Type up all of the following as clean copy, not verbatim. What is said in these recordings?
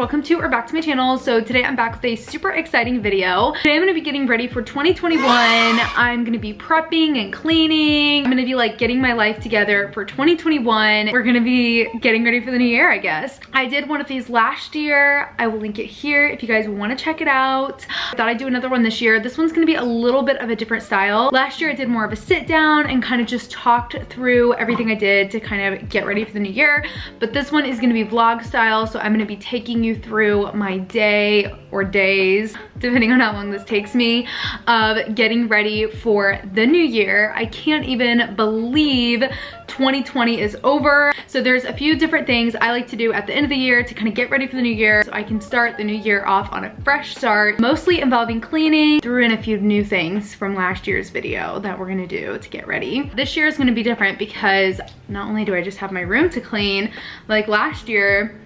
welcome to or back to my channel. So today I'm back with a super exciting video. Today I'm gonna be getting ready for 2021. I'm gonna be prepping and cleaning. I'm gonna be like getting my life together for 2021. We're gonna be getting ready for the new year, I guess. I did one of these last year. I will link it here if you guys wanna check it out. I thought I'd do another one this year. This one's gonna be a little bit of a different style. Last year I did more of a sit down and kind of just talked through everything I did to kind of get ready for the new year. But this one is gonna be vlog style, so I'm gonna be taking you through my day or days, depending on how long this takes me, of getting ready for the new year. I can't even believe 2020 is over. So there's a few different things I like to do at the end of the year to kind of get ready for the new year so I can start the new year off on a fresh start, mostly involving cleaning. Threw in a few new things from last year's video that we're gonna do to get ready. This year is gonna be different because not only do I just have my room to clean like last year,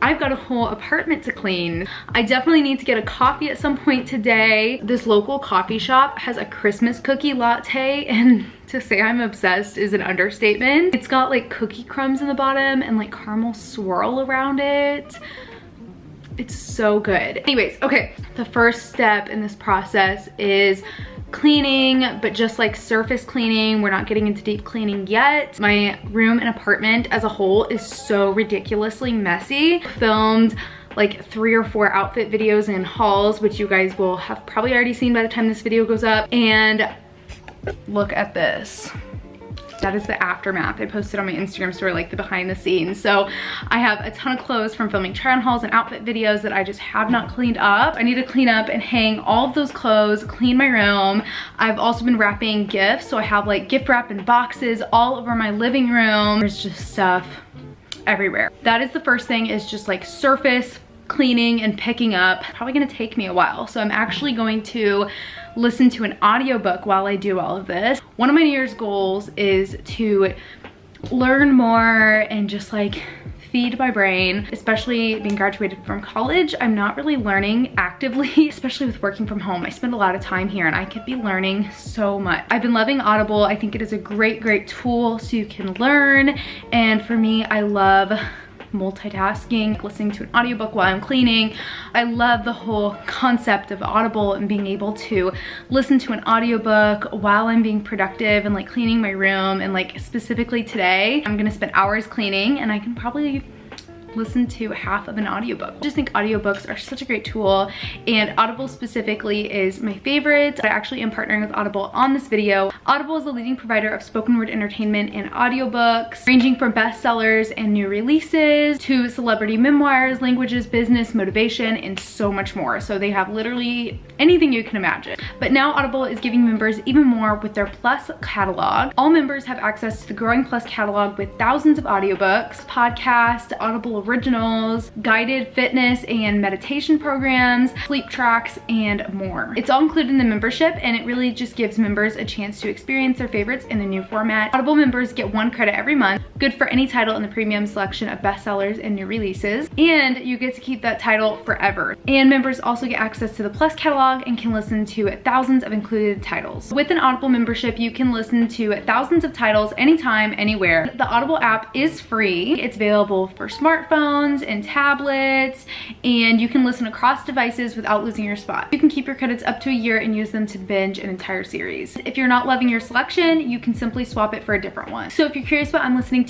I've got a whole apartment to clean. I definitely need to get a coffee at some point today. This local coffee shop has a Christmas cookie latte, and to say I'm obsessed is an understatement. It's got like cookie crumbs in the bottom and like caramel swirl around it. It's so good. Anyways, okay, the first step in this process is cleaning, but just like surface cleaning. We're not getting into deep cleaning yet. My room and apartment as a whole is so ridiculously messy. Filmed like 3 or 4 outfit videos and hauls, which you guys will have probably already seen by the time this video goes up. And look at this. That is the aftermath. I posted on my Instagram story, like the behind the scenes. So I have a ton of clothes from filming try on hauls and outfit videos that I just have not cleaned up. I need to clean up and hang all of those clothes, clean my room. I've also been wrapping gifts. So I have like gift wrap in boxes all over my living room. There's just stuff everywhere. That is the first thing, is just like surface cleaning and picking up. Probably gonna take me a while. So I'm actually going to listen to an audiobook while I do all of this. One of my New Year's goals is to learn more and just like feed my brain, especially being graduated from college. I'm not really learning actively, especially with working from home. I spend a lot of time here and I could be learning so much. I've been loving Audible. I think it is a great tool so you can learn. And for me, I love multitasking, listening to an audiobook while I'm cleaning. I love the whole concept of Audible and being able to listen to an audiobook while I'm being productive and like cleaning my room. And like specifically today, I'm gonna spend hours cleaning and I can probably listen to half of an audiobook. I just think audiobooks are such a great tool, and Audible specifically is my favorite. I actually am partnering with Audible on this video. Audible is the leading provider of spoken word entertainment and audiobooks, ranging from bestsellers and new releases to celebrity memoirs, languages, business, motivation, and so much more. So they have literally anything you can imagine. But now Audible is giving members even more with their Plus catalog. All members have access to the growing Plus catalog with thousands of audiobooks, podcasts, Audible originals, guided fitness and meditation programs, sleep tracks, and more. It's all included in the membership, and it really just gives members a chance to experience their favorites in the new format. Audible members get 1 credit every month, good for any title in the premium selection of bestsellers and new releases, and you get to keep that title forever. And members also get access to the Plus catalog and can listen to thousands of included titles. With an Audible membership, you can listen to thousands of titles anytime, anywhere. The Audible app is free. It's available for smartphones and tablets, and you can listen across devices without losing your spot. You can keep your credits up to a year and use them to binge an entire series. If you're not loving your selection, you can simply swap it for a different one. So if you're curious what I'm listening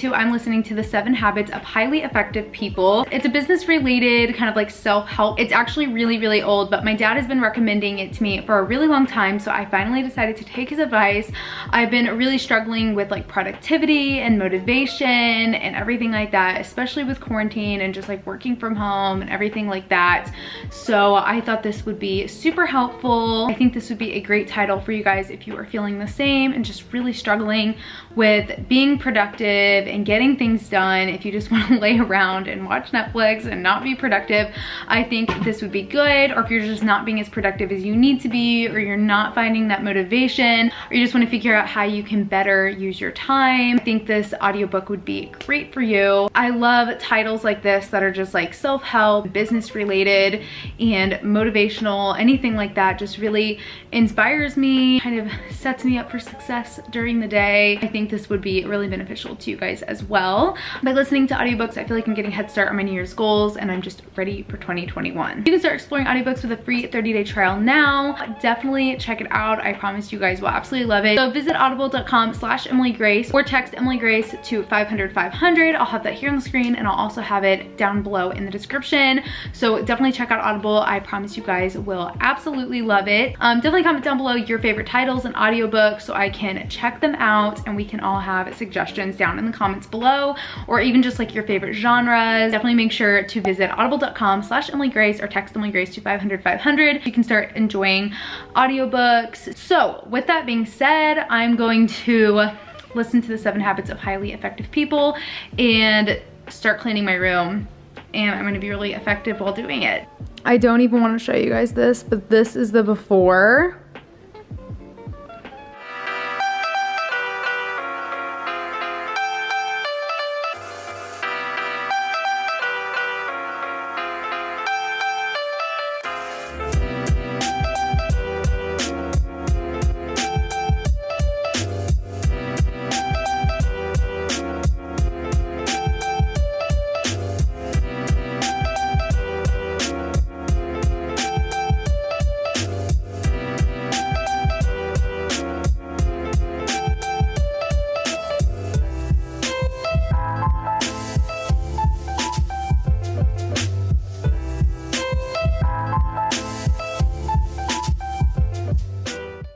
to the 7 Habits of Highly Effective People. It's a business related kind of like self-help. It's actually really old, but my dad has been recommending it to me for a really long time, so I finally decided to take his advice. I've been really struggling with like productivity and motivation and everything like that, especially with quarantine and just like working from home and everything like that. So I thought this would be super helpful. I think this would be a great title for you guys if you are feeling the same and just really struggling with being productive and getting things done. If you just want to lay around and watch Netflix and not be productive, I think this would be good. Or if you're just not being as productive as you need to be, or you're not finding that motivation, or you just want to figure out how you can better use your time, I think this audiobook would be great for you. I love titles channels like this that are just like self-help, business related, and motivational, anything like that just really inspires me, kind of sets me up for success during the day. I think this would be really beneficial to you guys as well. By listening to audiobooks, I feel like I'm getting a head start on my New Year's goals, and I'm just ready for 2021. You can start exploring audiobooks with a free 30-day trial now. Definitely check it out. I promise you guys will absolutely love it. So visit audible.com/EmilyGrace or text Emily Grace to 500-500. I'll have that here on the screen, and I'll also have it down below in the description. So definitely check out Audible. I promise you guys will absolutely love it. Definitely comment down below your favorite titles and audiobooks so I can check them out, and we can all have suggestions down in the comments below, or even just like your favorite genres. Definitely make sure to visit audible.com/EmilyGrace or text Emily Grace to 500-500. You can start enjoying audiobooks. So with that being said, I'm going to listen to the 7 Habits of Highly Effective People and start cleaning my room, and I'm going to be really effective while doing it. I don't even want to show you guys this, but this is the before.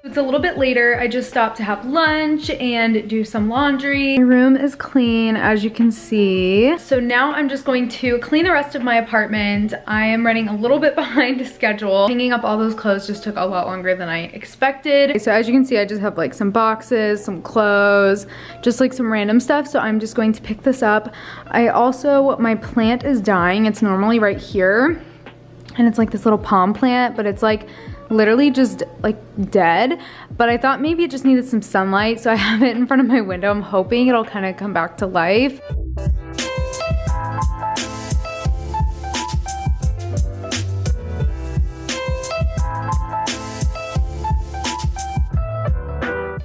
It's a little bit later. I just stopped to have lunch and do some laundry. My room is clean, as you can see. So now I'm just going to clean the rest of my apartment. I am running a little bit behind schedule. Hanging up all those clothes just took a lot longer than I expected. So as you can see, I just have like some boxes, some clothes, just like some random stuff. So I'm just going to pick this up. My plant is dying. It's normally right here, and it's like this little palm plant, but it's like literally just like dead. But I thought maybe it just needed some sunlight, so I have it in front of my window. I'm hoping it'll kind of come back to life.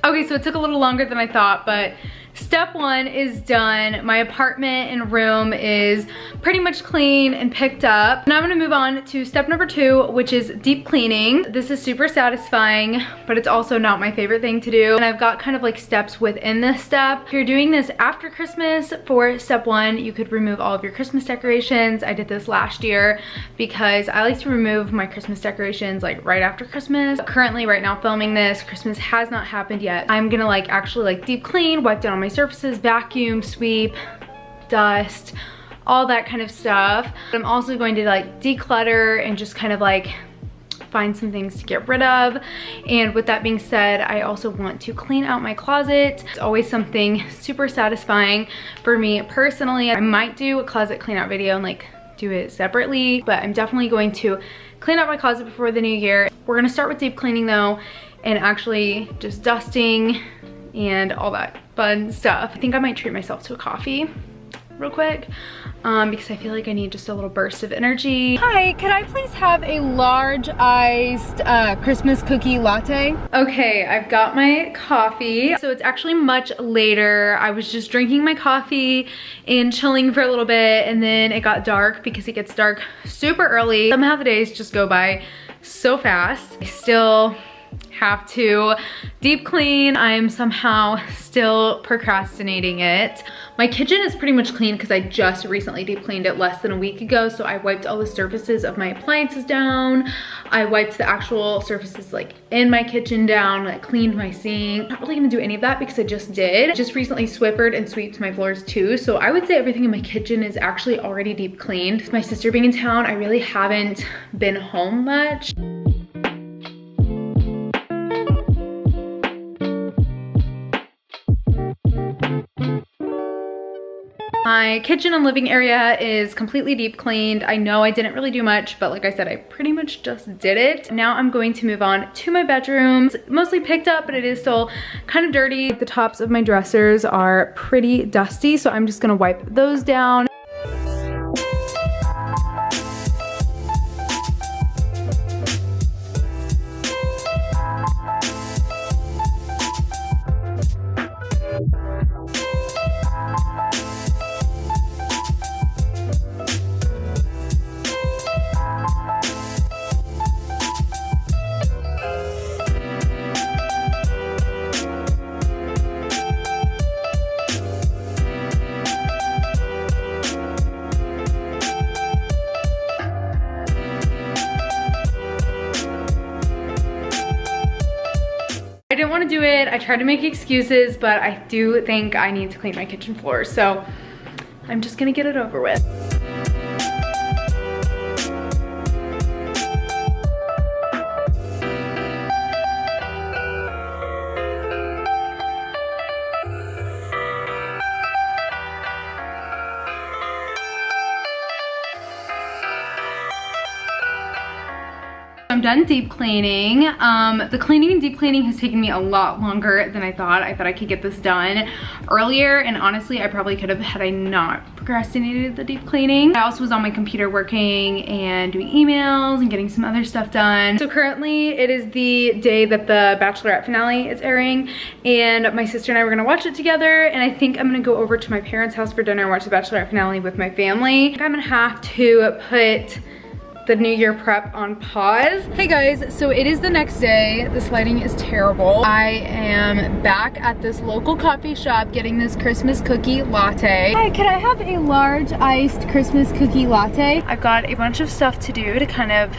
Okay, so it took a little longer than I thought, but step 1 is done. My apartment and room is pretty much clean and picked up. Now I'm gonna move on to step number 2, which is deep cleaning. This is super satisfying, but it's also not my favorite thing to do. And I've got kind of like steps within this step. If you're doing this after Christmas for step 1, you could remove all of your Christmas decorations. I did this last year because I like to remove my Christmas decorations like right after Christmas. Currently, right now filming this, Christmas has not happened yet. I'm gonna like actually like deep clean, wipe down all my surfaces, vacuum, sweep, dust, all that kind of stuff. I'm also going to like declutter and just kind of like find some things to get rid of. And with that being said, I also want to clean out my closet. It's always something super satisfying for me personally. I might do a closet clean out video and like do it separately, but I'm definitely going to clean out my closet before the new year. We're gonna start with deep cleaning though, and actually just dusting and all that fun stuff. I think I might treat myself to a coffee real quick because I feel like I need just a little burst of energy. Hi, could I please have a large iced Christmas cookie latte? Okay, I've got my coffee. So it's actually much later. I was just drinking my coffee and chilling for a little bit, and then it got dark because it gets dark super early. Somehow the days just go by so fast. I still have to deep clean. I'm somehow still procrastinating it. My kitchen is pretty much clean because I just recently deep cleaned it less than a week ago. So I wiped all the surfaces of my appliances down. I wiped the actual surfaces like in my kitchen down, like cleaned my sink. I'm not really gonna do any of that because I just did. Just recently Swiffered and sweeped my floors too. So I would say everything in my kitchen is actually already deep cleaned. With my sister being in town, I really haven't been home much. My kitchen and living area is completely deep cleaned. I know I didn't really do much, but like I said, I pretty much just did it. Now I'm going to move on to my bedrooms. Mostly picked up, but it is still kind of dirty. The tops of my dressers are pretty dusty, so I'm just gonna wipe those down. I tried to make excuses, but I do think I need to clean my kitchen floor. So I'm just gonna get it over with. I'm done deep cleaning. The cleaning and deep cleaning has taken me a lot longer than I thought. I thought I could get this done earlier, and honestly I probably could have had I not procrastinated the deep cleaning. I also was on my computer working and doing emails and getting some other stuff done. So currently it is the day that the Bachelorette finale is airing, and my sister and I were gonna watch it together, and I think I'm gonna go over to my parents' house for dinner and watch the Bachelorette finale with my family. I think I'm gonna have to put the New Year prep on pause. Hey guys, so it is the next day. This lighting is terrible. I am back at this local coffee shop getting this Christmas cookie latte. Hi, can I have a large iced Christmas cookie latte? I've got a bunch of stuff to do to kind of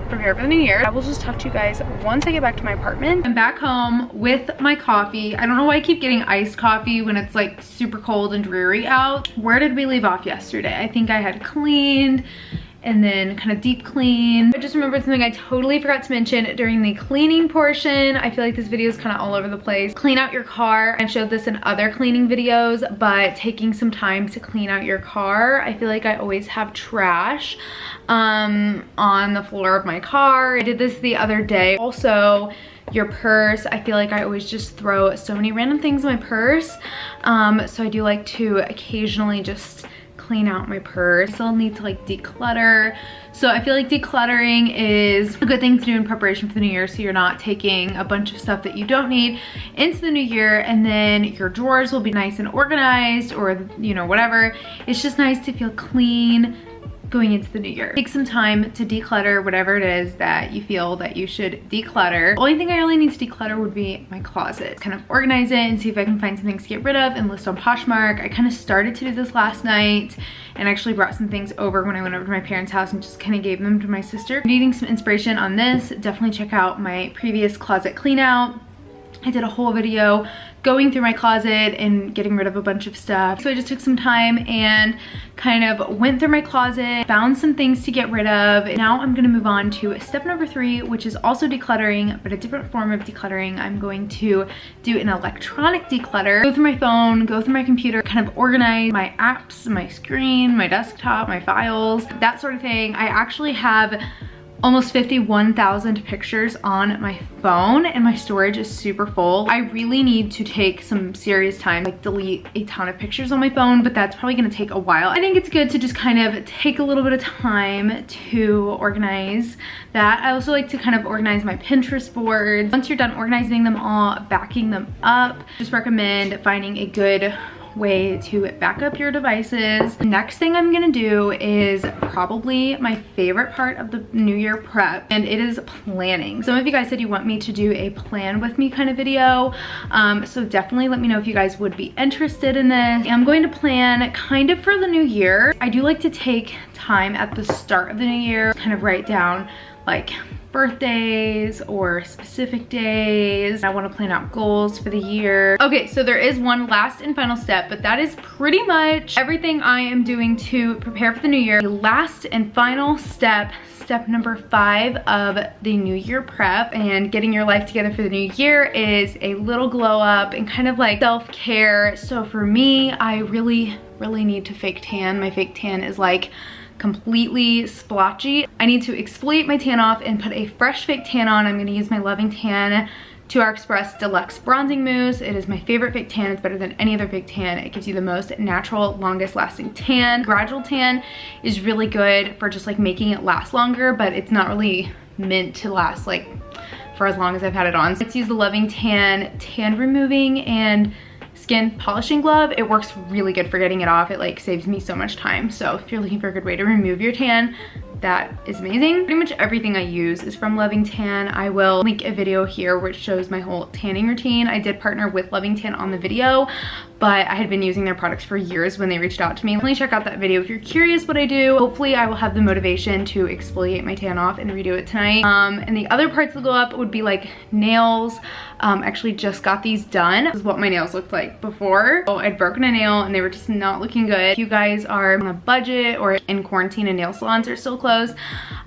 prepare for the new year. I will just talk to you guys once I get back to my apartment. I'm back home with my coffee. I don't know why I keep getting iced coffee when it's like super cold and dreary out. Where did we leave off yesterday? I think I had cleaned and then kind of deep clean. I just remembered something I totally forgot to mention during the cleaning portion. I feel like this video is kind of all over the place. Clean out your car. I've showed this in other cleaning videos, but taking some time to clean out your car. I feel like I always have trash on the floor of my car. I did this the other day. Also, your purse. I feel like I always just throw so many random things in my purse. So I do like to occasionally just clean out my purse. I still need to like declutter. So I feel like decluttering is a good thing to do in preparation for the new year, so you're not taking a bunch of stuff that you don't need into the new year, and then your drawers will be nice and organized, or you know, whatever. It's just nice to feel clean going into the new year. Take some time to declutter whatever it is that you feel that you should declutter. The only thing I really need to declutter would be my closet. Kind of organize it and see if I can find some things to get rid of and list on Poshmark. I kind of started to do this last night and actually brought some things over when I went over to my parents' house and just kind of gave them to my sister. Needing some inspiration on this, definitely check out my previous closet clean out. I did a whole video going through my closet and getting rid of a bunch of stuff. So I just took some time and kind of went through my closet, found some things to get rid of. Now I'm gonna move on to step number 3, which is also decluttering, but a different form of decluttering. I'm going to do an electronic declutter. Go through my phone, go through my computer, kind of organize my apps, my screen, my desktop, my files, that sort of thing. I actually have almost 51,000 pictures on my phone and my storage is super full. I really need to take some serious time, like delete a ton of pictures on my phone, but that's probably gonna take a while. I think it's good to just kind of take a little bit of time to organize that. I also like to kind of organize my Pinterest boards. Once you're done organizing them all, backing them up, just recommend finding a good way to back up your devices. The next thing I'm gonna do is probably my favorite part of the New Year prep, and it is planning. Some of you guys said you want me to do a plan with me kind of video, so definitely let me know if you guys would be interested in this. I'm going to plan kind of for the new year. I do like to take time at the start of the new year, kind of write down like birthdays or specific days. I want to plan out goals for the year. Okay, so there is one last and final step, but that is pretty much everything I am doing to prepare for the new year. The last and final step, step number 5 of the New Year prep and getting your life together for the new year, is a little glow up and kind of like self-care. So for me, I really need to fake tan. My fake tan is like completely splotchy. I need to exfoliate my tan off and put a fresh fake tan on. I'm gonna use my Loving Tan 2-Hour Express Deluxe Bronzing Mousse. It is my favorite fake tan. It's better than any other fake tan. It gives you the most natural, longest lasting tan. Gradual tan is really good for just like making it last longer, but it's not really meant to last like for as long as I've had it on. So let's use the Loving Tan tan removing and skin polishing glove. It works really good for getting it off. It like saves me so much time. So if you're looking for a good way to remove your tan, that is amazing. Pretty much everything I use is from Loving Tan. I will link a video here which shows my whole tanning routine. I did partner with Loving Tan on the video, but I had been using their products for years when they reached out to me. Definitely check out that video if you're curious what I do. Hopefully I will have the motivation to exfoliate my tan off and redo it tonight. And the other parts of the glow up would be like nails. Actually just got these done. This is what my nails looked like before. So I'd broken a nail and they were just not looking good. If you guys are on a budget or in quarantine and nail salons are still closed,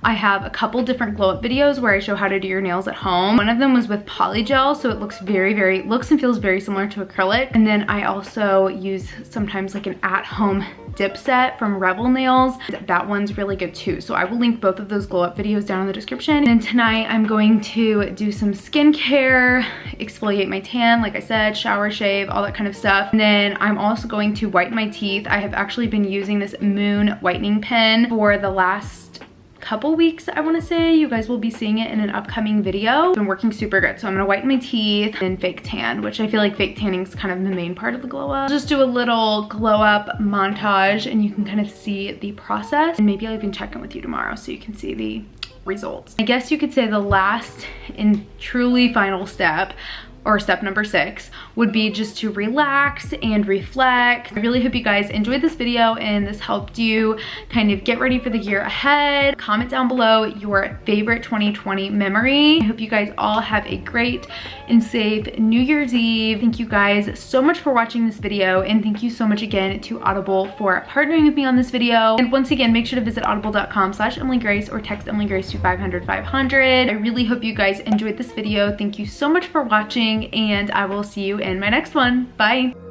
I have a couple different glow up videos where I show how to do your nails at home. One of them was with polygel, so it looks looks and feels very similar to acrylic. And then I also use sometimes like an at-home dip set from Rebel Nails. That one's really good too. So I will link both of those glow up videos down in the description. And tonight I'm going to do some skincare, exfoliate my tan, like I said, shower, shave, all that kind of stuff. And then I'm also going to whiten my teeth. I have actually been using this Moon whitening pen for the last couple weeks, I want to say. You guys will be seeing it in an upcoming video. It's been working super good. So I'm gonna whiten my teeth and fake tan, which I feel like fake tanning is kind of the main part of the glow up. Just do a little glow up montage and you can kind of see the process, and maybe I'll even check in with you tomorrow so you can see the results. I guess you could say the last and truly final step, or step number 6, would be just to relax and reflect. I really hope you guys enjoyed this video and this helped you kind of get ready for the year ahead. Comment down below your favorite 2020 memory. I hope you guys all have a great and safe New Year's Eve. Thank you guys so much for watching this video, and thank you so much again to Audible for partnering with me on this video. And once again, make sure to visit audible.com/EmilyGrace or text Emily Grace to 500-500. I really hope you guys enjoyed this video. Thank you so much for watching, and I will see you in my next one. Bye.